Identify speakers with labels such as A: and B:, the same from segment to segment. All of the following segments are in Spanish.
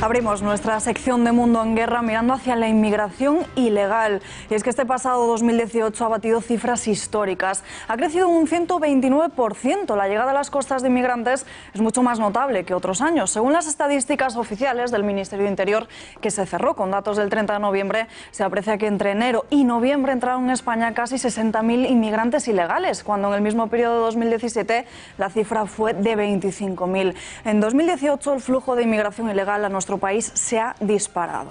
A: Abrimos nuestra sección de Mundo en Guerra mirando hacia la inmigración ilegal. Y es que este pasado 2018 ha batido cifras históricas. Ha crecido un 129%. La llegada a las costas de inmigrantes es mucho más notable que otros años. Según las estadísticas oficiales del Ministerio de Interior, que se cerró con datos del 30 de noviembre, se aprecia que entre enero y noviembre entraron en España casi 60.000 inmigrantes ilegales, cuando en el mismo periodo de 2017 la cifra fue de 25.000. En 2018 el flujo de inmigración ilegal a nuestro país se ha disparado.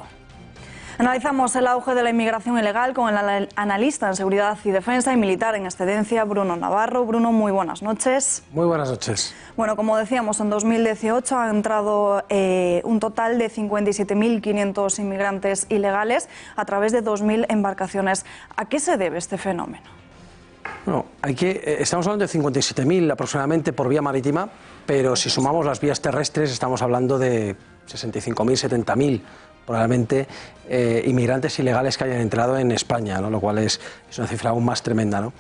A: Analizamos el auge de la inmigración ilegal con el analista en seguridad y defensa y militar en excedencia, Bruno Navarro. Bruno, muy buenas noches.
B: Muy buenas noches.
A: Bueno, como decíamos, en 2018 han entrado un total de 57.500 inmigrantes ilegales a través de 2.000 embarcaciones. ¿A qué se debe este fenómeno?
B: Bueno, estamos hablando de 57.000 aproximadamente por vía marítima, pero si sumamos las vías terrestres estamos hablando de 65.000, 70.000 probablemente inmigrantes ilegales que hayan entrado en España, ¿no? Lo cual es una cifra aún más tremenda, ¿no?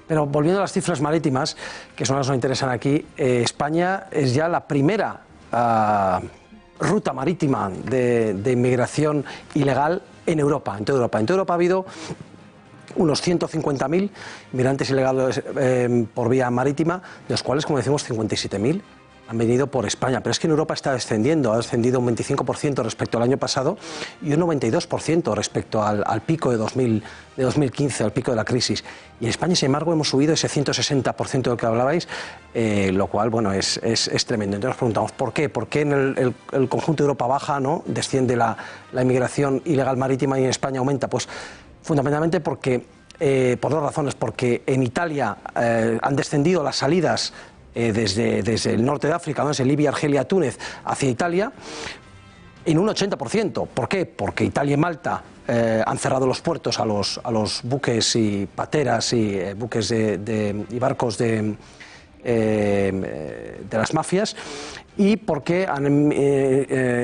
B: Pero volviendo a las cifras marítimas, que son las que nos interesan aquí, España es ya la primera ruta marítima de inmigración ilegal en Europa, en toda Europa. En toda Europa ha habido unos 150.000 inmigrantes ilegales por vía marítima, de los cuales, como decimos, 57.000 han venido por España. Pero es que en Europa está descendiendo, ha descendido un 25% respecto al año pasado y un 92% respecto al pico de 2015, al pico de la crisis. Y en España, sin embargo, hemos subido ese 160% del que hablabais, lo cual, bueno, es tremendo. Entonces nos preguntamos, ¿por qué? ¿Por qué en el conjunto de Europa baja, ¿no? Desciende la inmigración ilegal marítima y en España aumenta? Pues fundamentalmente porque, por dos razones, porque en Italia han descendido las salidas desde el norte de África, desde Libia, Argelia, Túnez, hacia Italia, en un 80%. ¿Por qué? Porque Italia y Malta han cerrado los puertos a los buques y pateras y buques y barcos de las mafias, y porque han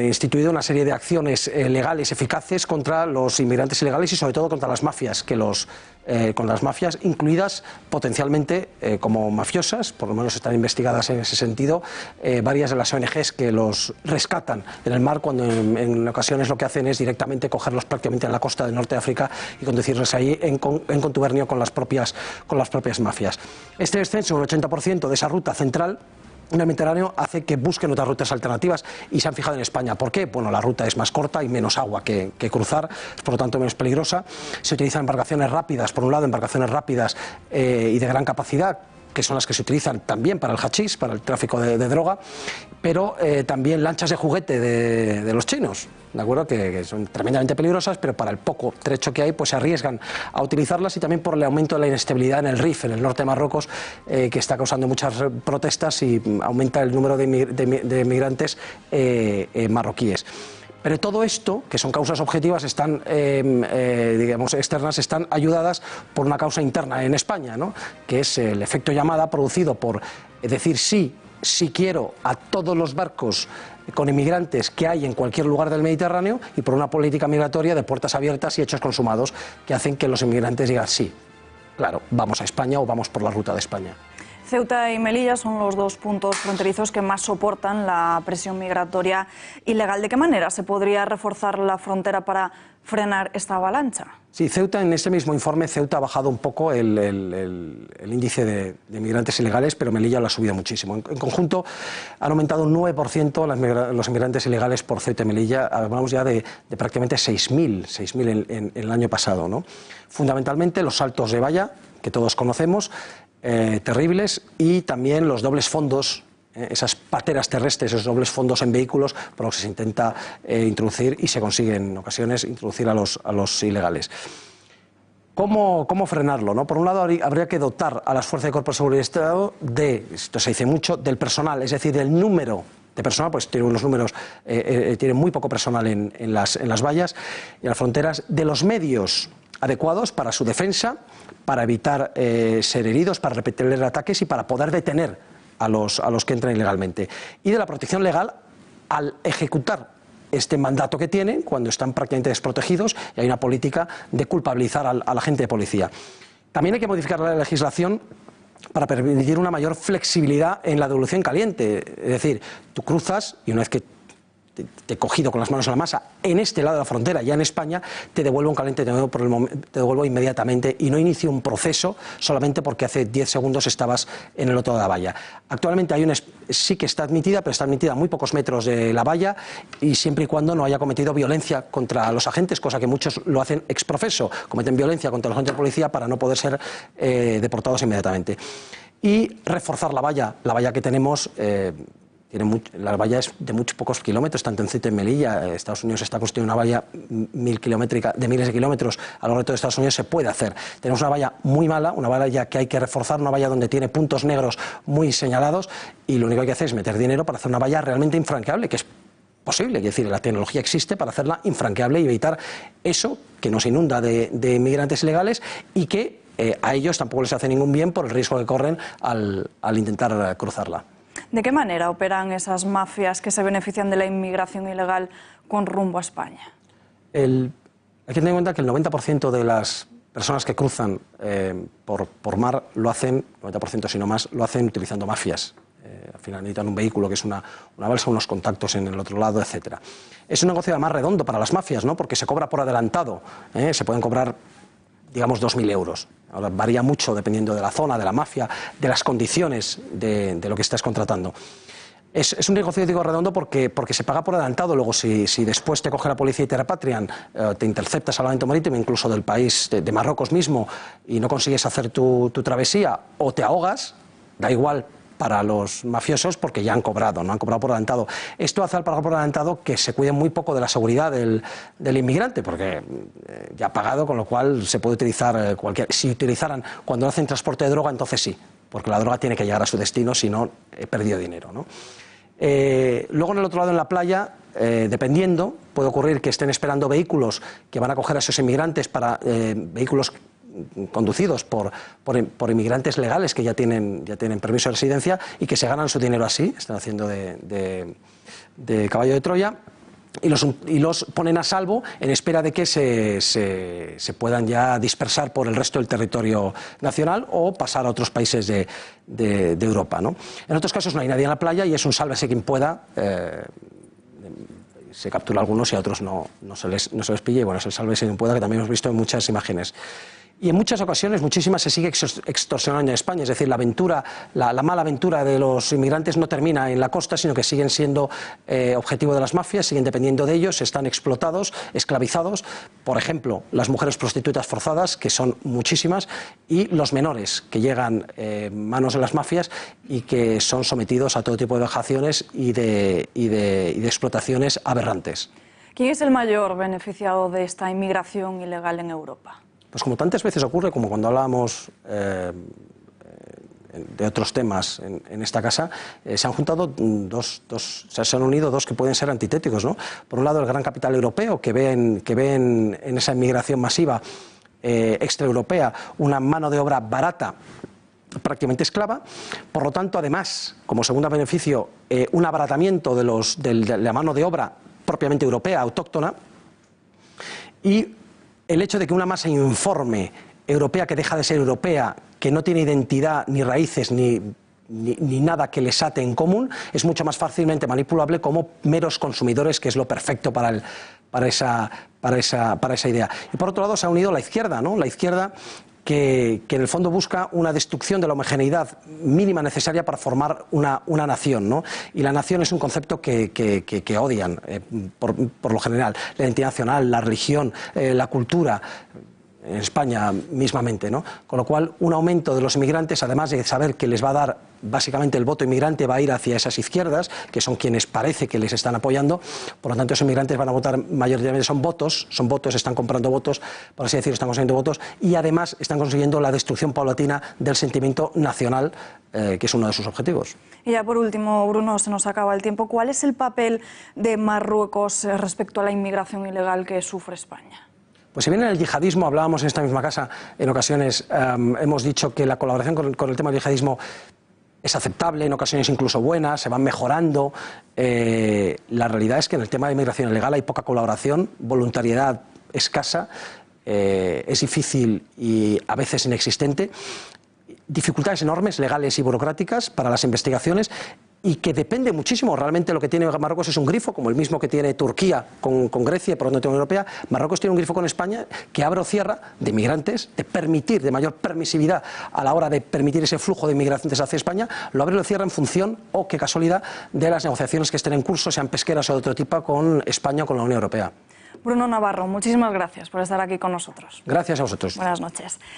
B: instituido una serie de acciones legales eficaces contra los inmigrantes ilegales y sobre todo contra las mafias, con las mafias incluidas potencialmente como mafiosas, por lo menos están investigadas en ese sentido, varias de las ONGs que los rescatan en el mar, cuando en ocasiones lo que hacen es directamente cogerlos prácticamente en la costa del norte de África y conducirlos ahí en contubernio con las propias mafias. Este descenso, un 80% de esa ruta central en el Mediterráneo, hace que busquen otras rutas alternativas y se han fijado en España. ¿Por qué? Bueno, la ruta es más corta y menos agua que cruzar, es por lo tanto menos peligrosa. Se utilizan embarcaciones rápidas, por un lado, embarcaciones rápidas y de gran capacidad, que son las que se utilizan también para el hachís, para el tráfico de droga, pero también lanchas de juguete de los chinos, ¿de acuerdo? Que son tremendamente peligrosas, pero para el poco trecho que hay, pues se arriesgan a utilizarlas, y también por el aumento de la inestabilidad en el Rif, en el norte de Marruecos, que está causando muchas protestas y aumenta el número de migrantes marroquíes. Pero todo esto, que son causas objetivas, están, digamos, externas, están ayudadas por una causa interna en España, ¿no? Que es el efecto llamada producido por decir sí quiero a todos los barcos con inmigrantes que hay en cualquier lugar del Mediterráneo, y por una política migratoria de puertas abiertas y hechos consumados que hacen que los inmigrantes digan sí, claro, vamos a España o vamos por la ruta de España.
A: Ceuta y Melilla son los dos puntos fronterizos que más soportan la presión migratoria ilegal. ¿De qué manera se podría reforzar la frontera para frenar esta avalancha?
B: Sí, Ceuta, en este mismo informe, Ceuta ha bajado un poco el índice de inmigrantes ilegales, pero Melilla lo ha subido muchísimo. En conjunto han aumentado un 9% los inmigrantes ilegales por Ceuta y Melilla. Hablamos ya de prácticamente 6.000 en el año pasado, ¿no? Fundamentalmente los saltos de valla, que todos conocemos, terribles, y también los dobles fondos, esas pateras terrestres, esos dobles fondos en vehículos, por los que se intenta introducir y se consigue en ocasiones introducir a los ilegales. ¿Cómo frenarlo, no? Por un lado, habría que dotar a las fuerzas de cuerpos de seguridad del Estado esto se dice mucho, del personal, es decir, del número de personal, pues tienen unos números, tienen muy poco personal en las vallas y en las fronteras, de los medios adecuados para su defensa, para evitar ser heridos, para repeler ataques y para poder detener a los que entran ilegalmente. Y de la protección legal al ejecutar este mandato que tienen cuando están prácticamente desprotegidos, y hay una política de culpabilizar al agente de policía. También hay que modificar la legislación para permitir una mayor flexibilidad en la devolución caliente. Es decir, tú cruzas y una vez que te he cogido con las manos en la masa en este lado de la frontera, ya en España, te devuelvo un caliente, te devuelvo inmediatamente y no inicio un proceso solamente porque hace 10 segundos estabas en el otro de la valla. Actualmente hay sí que está admitida, pero está admitida a muy pocos metros de la valla y siempre y cuando no haya cometido violencia contra los agentes, cosa que muchos lo hacen ex profeso, cometen violencia contra los agentes de policía para no poder ser deportados inmediatamente. Y reforzar la valla que tenemos. La valla es de muy pocos kilómetros, tanto en Ceuta y Melilla. Estados Unidos está construyendo una valla kilométrica de miles de kilómetros a lo largo de todo Estados Unidos, se puede hacer. Tenemos una valla muy mala, una valla que hay que reforzar, una valla donde tiene puntos negros muy señalados y lo único que hay que hacer es meter dinero para hacer una valla realmente infranqueable, que es posible, es decir, la tecnología existe para hacerla infranqueable y evitar eso que nos inunda de inmigrantes ilegales y que a ellos tampoco les hace ningún bien por el riesgo que corren al intentar cruzarla.
A: ¿De qué manera operan esas mafias que se benefician de la inmigración ilegal con rumbo a España?
B: Hay que tener en cuenta que el 90% de las personas que cruzan por mar lo hacen, 90% si no más, lo hacen utilizando mafias. Al final necesitan un vehículo que es una balsa, unos contactos en el otro lado, etc. Es un negocio además redondo para las mafias, ¿no? Porque se cobra por adelantado, se pueden cobrar, digamos, 2.000 euros. Ahora varía mucho dependiendo de la zona, de la mafia, de las condiciones de lo que estás contratando. Es un negocio, digo, redondo porque se paga por adelantado. Luego, si después te coge la policía y te repatrian, te intercepta salvamento marítimo, incluso del país, de Marruecos mismo, y no consigues hacer tu travesía o te ahogas, da igual para los mafiosos porque ya han cobrado, no han cobrado por adelantado. Esto hace al pagar por adelantado que se cuide muy poco de la seguridad del inmigrante, porque ya ha pagado, con lo cual se puede utilizar cualquier... Si utilizaran cuando hacen transporte de droga, entonces sí, porque la droga tiene que llegar a su destino, si no, he perdido dinero, ¿no? Luego en el otro lado, en la playa, dependiendo, puede ocurrir que estén esperando vehículos que van a coger a esos inmigrantes para vehículos conducidos por inmigrantes legales que ya tienen permiso de residencia y que se ganan su dinero así, están haciendo de caballo de Troya y los ponen a salvo en espera de que se puedan ya dispersar por el resto del territorio nacional o pasar a otros países de Europa, ¿no? En otros casos no hay nadie en la playa y es un sálvese quien pueda. Se captura a algunos y a otros no se les pilla y bueno, es el sálvese quien pueda, que también hemos visto en muchas imágenes. Y en muchas ocasiones, muchísimas, se sigue extorsionando en España. Es decir, la mala aventura de los inmigrantes no termina en la costa, sino que siguen siendo objetivo de las mafias, siguen dependiendo de ellos, están explotados, esclavizados. Por ejemplo, las mujeres prostitutas forzadas, que son muchísimas, y los menores, que llegan en manos de las mafias y que son sometidos a todo tipo de vejaciones y de explotaciones aberrantes.
A: ¿Quién es el mayor beneficiado de esta inmigración ilegal en Europa?
B: Pues como tantas veces ocurre, como cuando hablábamos de otros temas en esta casa, se han juntado se han unido dos que pueden ser antitéticos, ¿no? Por un lado, el gran capital europeo, que ven en esa inmigración masiva extraeuropea una mano de obra barata, prácticamente esclava. Por lo tanto, además, como segundo beneficio, un abaratamiento de la mano de obra propiamente europea, autóctona, y el hecho de que una masa informe europea que deja de ser europea, que no tiene identidad ni raíces ni nada que les ate en común, es mucho más fácilmente manipulable como meros consumidores, que es lo perfecto para esa idea. Y por otro lado se ha unido la izquierda, ¿no? La izquierda que en el fondo busca una destrucción de la homogeneidad mínima necesaria para formar una nación, ¿no? Y la nación es un concepto que odian por lo general. La identidad nacional, la religión, la cultura, en España mismamente, ¿no? Con lo cual, un aumento de los inmigrantes, además de saber que les va a dar básicamente el voto inmigrante, va a ir hacia esas izquierdas, que son quienes parece que les están apoyando. Por lo tanto, esos inmigrantes van a votar mayoritariamente, son votos, están comprando votos, por así decirlo, están consiguiendo votos, y además están consiguiendo la destrucción paulatina del sentimiento nacional, que es uno de sus objetivos.
A: Y ya por último, Bruno, se nos acaba el tiempo. ¿Cuál es el papel de Marruecos respecto a la inmigración ilegal que sufre España?
B: Pues si bien en el yihadismo, hablábamos en esta misma casa en ocasiones, hemos dicho que la colaboración con el tema del yihadismo es aceptable, en ocasiones incluso buena, se van mejorando. La realidad es que en el tema de inmigración ilegal hay poca colaboración, voluntariedad escasa, es difícil y a veces inexistente. Dificultades enormes, legales y burocráticas para las investigaciones y que depende muchísimo. Realmente lo que tiene Marruecos es un grifo, como el mismo que tiene Turquía con Grecia, por lo tanto, Unión Europea. Marruecos tiene un grifo con España que abre o cierra de migrantes, de permitir, de mayor permisividad a la hora de permitir ese flujo de inmigrantes hacia España, lo abre o lo cierra en función, o qué casualidad, de las negociaciones que estén en curso, sean pesqueras o de otro tipo, con España o con la Unión Europea.
A: Bruno Navarro, muchísimas gracias por estar aquí con nosotros.
B: Gracias a vosotros.
A: Buenas noches.